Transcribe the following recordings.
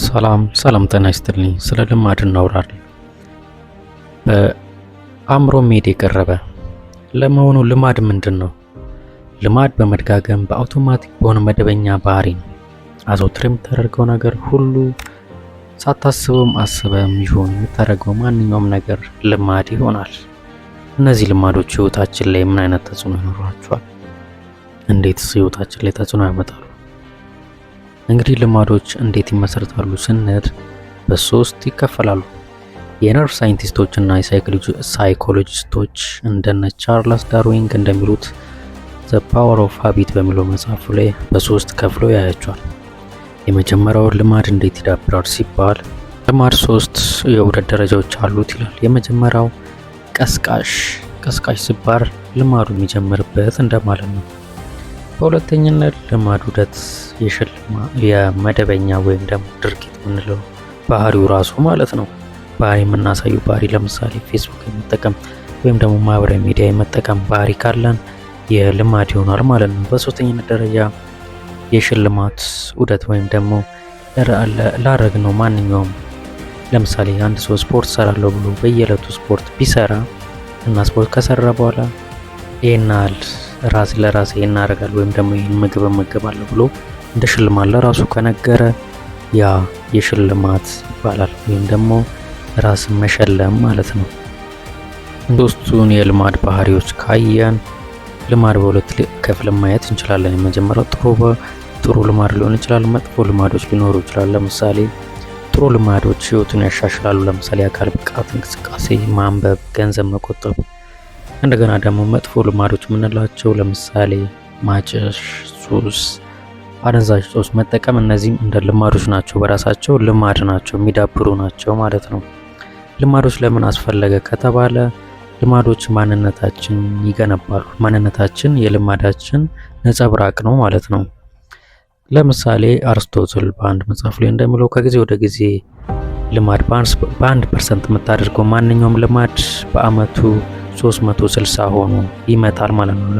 ሰላም ጤና ይስጥልኝ። ስለ ልማድ እናወራለን። በአእምሮ ሜድ የቀረበ ለመሆኑ ልማድ ምንድን ነው? ልማድ በመደጋገም በአውቶማቲክ በሆነ መደበኛ ባህሪ ነው። አዘውትር የምታደርገው ነገር ሁሉ ሳታስበውም አስበም ይሁን የምታደርገው ማንኛውም ነገር ልማድ ይሆናል። እነዚህ ልማዶች ህይወታችን ላይ ምን አይነት ተጽዕኖ ይኖራቸዋል? እንዴትስ ህይወታችን ላይ ተጽዕኖ ያመጣሉ? እንግዲህ ልማዶች እንዴት ይመሰረታሉ ስንል በሶስት ይከፈላሉ። የነርቭ ሳይንቲስቶች እና ሳይኮሎጂስቶች እንደነ ቻርልስ ዳርዊን እንደሚሉት ዘ ፓወር ኦፍ ሃቢት በሚለው መጽሐፉ ላይ በሶስት ከፍሎ ያያቸዋል። የመጀመሪያው ልማድ እንዴት ይዳብራል ሲባል ልማድ ሶስት የውደት ደረጃዎች አሉት ይላል። የመጀመሪያው ቀስቃሽ ሲባል ልማዱ የሚጀምርበት እንደማለት ነው። በሁለተኝነት ልማድ ውደት የመደበኛ ወይም ደግሞ ድርጊት የምንለው ባህሪው ራሱ ማለት ነው። ባህሪ የምናሳዩ ባህሪ ለምሳሌ ፌስቡክ የመጠቀም ወይም ደግሞ ማህበራዊ ሚዲያ የመጠቀም ባህሪ ካለን የልማድ ይሆናል ማለት ነው። በሶስተኝነት ደረጃ የሽልማት ውደት ወይም ደግሞ ላረግነው ማንኛውም ለምሳሌ አንድ ሰው ስፖርት ሰራለሁ ብሎ በየዕለቱ ስፖርት ቢሰራ እና ስፖርት ከሰራ በኋላ ይሄናል ራስ ለራስ ይናረጋል ወይም ደግሞ ይሄን ምግብ እመገባለሁ ብሎ እንደ ሽልማት ለራሱ ከነገረ ያ የሽልማት ይባላል ወይም ደግሞ ራስን መሸለም ማለት ነው። ሶስቱን የልማድ ባህሪዎች ካየን ልማድ በሁለት ከፍለን ማየት እንችላለን። የመጀመሪያው ጥሩ ልማድ ሊሆን ይችላል፣ መጥፎ ልማዶች ሊኖሩ ይችላል። ለምሳሌ ጥሩ ልማዶች ህይወትን ያሻሽላሉ። ለምሳሌ አካል ብቃት እንቅስቃሴ፣ ማንበብ፣ ገንዘብ መቆጠብ። እንደገና ደግሞ መጥፎ ልማዶች የምንላቸው ለምሳሌ ማጨስ፣ ሱስ፣ አደንዛዥ እጾች መጠቀም፣ እነዚህም እንደ ልማዶች ናቸው። በራሳቸው ልማድ ናቸው፣ የሚዳብሩ ናቸው ማለት ነው። ልማዶች ለምን አስፈለገ ከተባለ ልማዶች ማንነታችን ይገነባሉ። ማንነታችን የልማዳችን ነጸብራቅ ነው ማለት ነው። ለምሳሌ አርስቶትል በአንድ መጽሐፍ ላይ እንደሚለው ከጊዜ ወደ ጊዜ ልማድ በ1% የምታደርገው ማንኛውም ልማድ በአመቱ 360 ሆኖ ይመጣል ማለት ነው።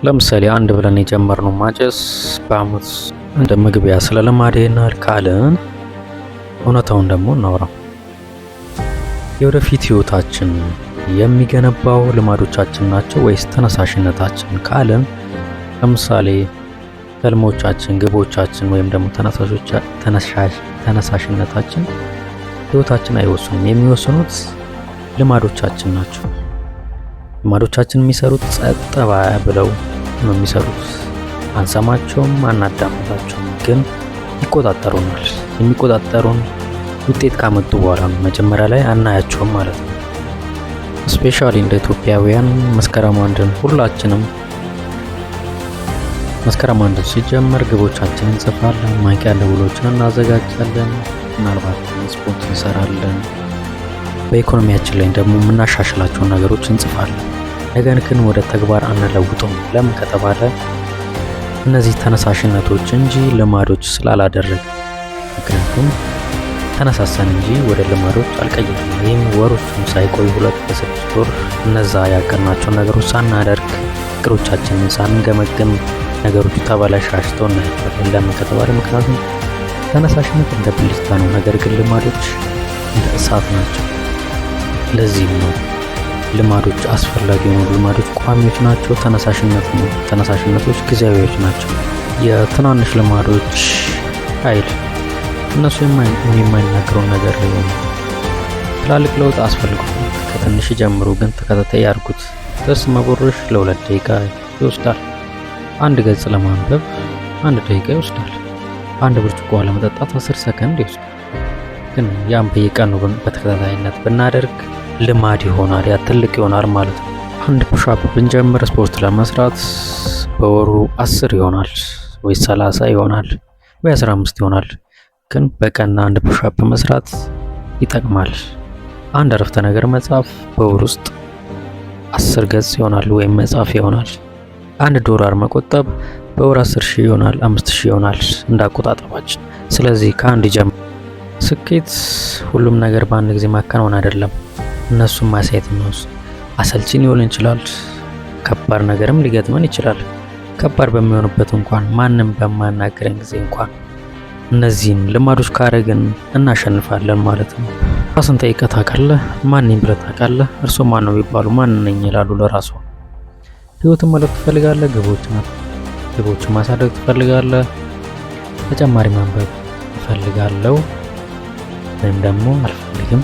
ለምሳሌ አንድ ብለን የጀመርነው ማጨስ በአመት እንደ መግቢያ ስለ ልማድ ይናል ካልን እውነታውን ደግሞ እናውራው። የወደፊት ህይወታችን የሚገነባው ልማዶቻችን ናቸው ወይስ ተነሳሽነታችን ካልን ለምሳሌ ህልሞቻችን፣ ግቦቻችን ወይም ደግሞ ተነሳሽነታችን ህይወታችን አይወስኑም። የሚወስኑት ልማዶቻችን ናቸው። ልማዶቻችን የሚሰሩት ጸጥ ብለው ነው የሚሰሩት። አንሰማቸውም፣ አናዳምጣቸውም፣ ግን ይቆጣጠሩናል። የሚቆጣጠሩን ውጤት ካመጡ በኋላ ነው። መጀመሪያ ላይ አናያቸውም ማለት ነው። ስፔሻሊ እንደ ኢትዮጵያውያን መስከረም አንድን ሁላችንም መስከረም አንድን ሲጀመር ግቦቻችንን እንጽፋለን፣ ማንቂያ ደወሎችን እናዘጋጃለን፣ ምናልባት ስፖርት እንሰራለን። በኢኮኖሚያችን ላይ ደግሞ የምናሻሽላቸውን ነገሮች እንጽፋለን። ነገር ግን ወደ ተግባር አንለውጠውም። ለምን ከተባለ እነዚህ ተነሳሽነቶች እንጂ ልማዶች ስላላደረግ። ምክንያቱም ተነሳሰን እንጂ ወደ ልማዶች አልቀየርም። ይህም ወሮቹም ሳይቆይ 2-6 ወር እነዛ ያቀናቸውን ነገሮች ሳናደርግ እቅዶቻችንን ሳንገመግም ነገሮች ተበላሽተው እናያቸዋለን። ለምን ከተባለ ምክንያቱም ተነሳሽነት እንደ ብልጭታ ነው፣ ነገር ግን ልማዶች እንደ እሳት ናቸው። ለዚህም ነው ልማዶች አስፈላጊ የሆኑ ልማዶች ቋሚዎች ናቸው። ተነሳሽነቶች ጊዜያዊዎች ናቸው። የትናንሽ ልማዶች ኃይል እነሱ የማይናገረውን ነገር ሊሆኑ ትላልቅ ለውጥ አስፈልጉ። ከትንሽ ጀምሩ፣ ግን ተከታታይ ያርጉት። ጥርስ መቦረሽ ለ2 ደቂቃ ይወስዳል። አንድ ገጽ ለማንበብ 1 ደቂቃ ይወስዳል። አንድ ብርጭቆ ለመጠጣት 10 ሰከንድ ይወስዳል። ግን ያን በየቀኑ በተከታታይነት ብናደርግ ልማድ ይሆናል። ያ ትልቅ ይሆናል ማለት ነው። አንድ ፑሻፕ ብንጀምር ስፖርት ለመስራት በወሩ 10 ይሆናል ወይ 30 ይሆናል ወይ 15 ይሆናል። ግን በቀን አንድ ፑሻፕ መስራት ይጠቅማል። አንድ አረፍተ ነገር መጻፍ በወር ውስጥ 10 ገጽ ይሆናል ወይም መጻፍ ይሆናል። $1 መቆጠብ በወር 10,000 ይሆናል፣ 5,000 ይሆናል እንዳቆጣጠባችን። ስለዚህ ከአንድ ጀምር። ስኬት ሁሉም ነገር በአንድ ጊዜ ማከናወን አይደለም። እነሱም ማሳየት ነው። አሰልቺ ሊሆን ይችላል። ከባድ ነገርም ሊገጥመን ይችላል። ከባድ በሚሆንበት እንኳን ማንም በማናገረን ጊዜ እንኳን እነዚህን ልማዶች ካረግን እናሸንፋለን ማለት ነው። ራስን ጠይቀህ ታውቃለህ? ማን ነኝ ብለህ ታውቃለህ? እርሶ ማን ነው ቢባሉ ማን ነኝ ይላሉ ለራሱ። ህይወትን መለወጥ ትፈልጋለህ? ግቦችን ማሳደግ ትፈልጋለህ? ተጨማሪ ማንበብ እፈልጋለሁ ወይም ደግሞ አልፈልግም።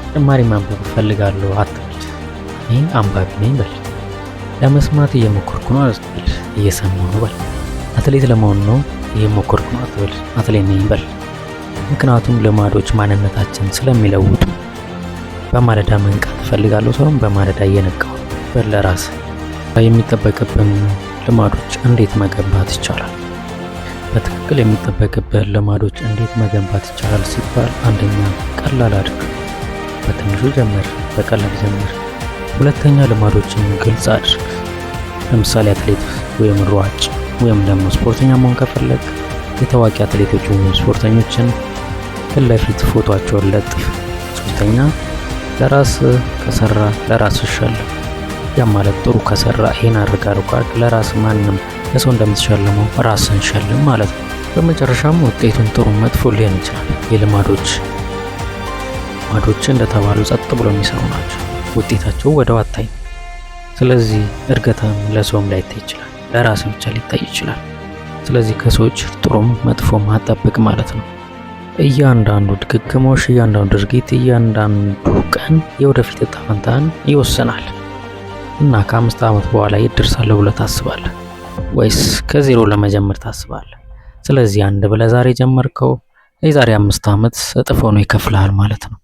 ተጨማሪ ማንበብ እፈልጋለሁ አትበል። እኔ አንባቢ ነኝ በል። ለመስማት እየሞከርኩ ነው አትበል፣ እየሰማሁ ነው በል። አትሌት ለመሆን ነው እየሞከርኩ ነው አትበል፣ አትሌት ነኝ በል። ምክንያቱም ልማዶች ማንነታችን ስለሚለውጡ። በማለዳ መንቃት እፈልጋለሁ ሳይሆን በማለዳ እየነቃሁ በል ለራስህ። የሚጠበቅብን ልማዶች እንዴት መገንባት ይቻላል? በትክክል የሚጠበቅብን ልማዶች እንዴት መገንባት ይቻላል ሲባል፣ አንደኛ ቀላል አድርግ፣ በትንሹ ጀምር፣ በቀላል ጀምር። ሁለተኛ ልማዶችን ግልጽ አድርግ። ለምሳሌ አትሌት ወይም ሯጭ ወይም ደግሞ ስፖርተኛ መሆን ከፈለግ የታዋቂ አትሌቶች ወይም ስፖርተኞችን ፊት ለፊት ፎቶአቸውን ለጥፍ። ሶስተኛ ለራስ ከሰራ ለራስ ሸለም። ያ ማለት ጥሩ ከሰራ ይሄን አድርግ ለራስ ማንም ለሰው እንደምትሸልመው ራስን ሸልም ማለት ነው። በመጨረሻም ውጤቱን ጥሩ መጥፎ ሊሆን ይችላል። ልማዶች እንደተባሉ ጸጥ ብሎ የሚሰሩ ናቸው። ውጤታቸው ወደው አታይ። ስለዚህ እድገትም ለሰውም ላይታይ ይችላል፣ ለራስ ብቻ ሊታይ ይችላል። ስለዚህ ከሰዎች ጥሩም መጥፎም አጠብቅ ማለት ነው። እያንዳንዱ ድግግሞሽ፣ እያንዳንዱ ድርጊት፣ እያንዳንዱ ቀን የወደፊት ዕጣ ፈንታን ይወስናል። እና ከ5 ዓመት በኋላ የት ደርሳለሁ ብለህ ታስባለህ? ወይስ ከዜሮ ለመጀመር ታስባለህ? ስለዚህ አንድ ብለህ ዛሬ ጀመርከው የዛሬ 5 ዓመት እጥፍ ሆኖ ይከፍልሃል ማለት ነው።